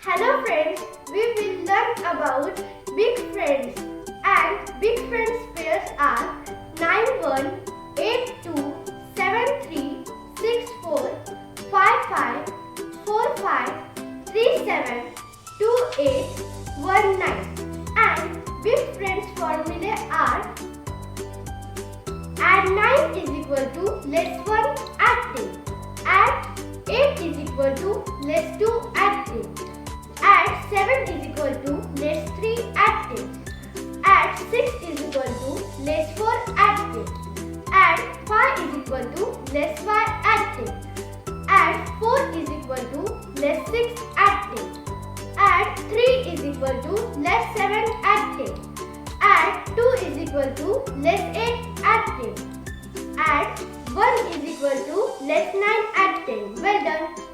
Hello friends, we will learn about big friends, and big friends pairs are 918273455453728191, and big friends formulae are add 9 is equal to less 1 add 10, add 8 is equal to less 2 add 3, add 7 is equal to less 3 add 10, add 6 is equal to less 4 add 10, add 5 is equal to less 5 add 10, add 4 is equal to less 6 add 10, add 3 is equal to less 7 add 10, add 2 is equal to less 8 add 10, add 1 is equal to less 9 add 10. Well done.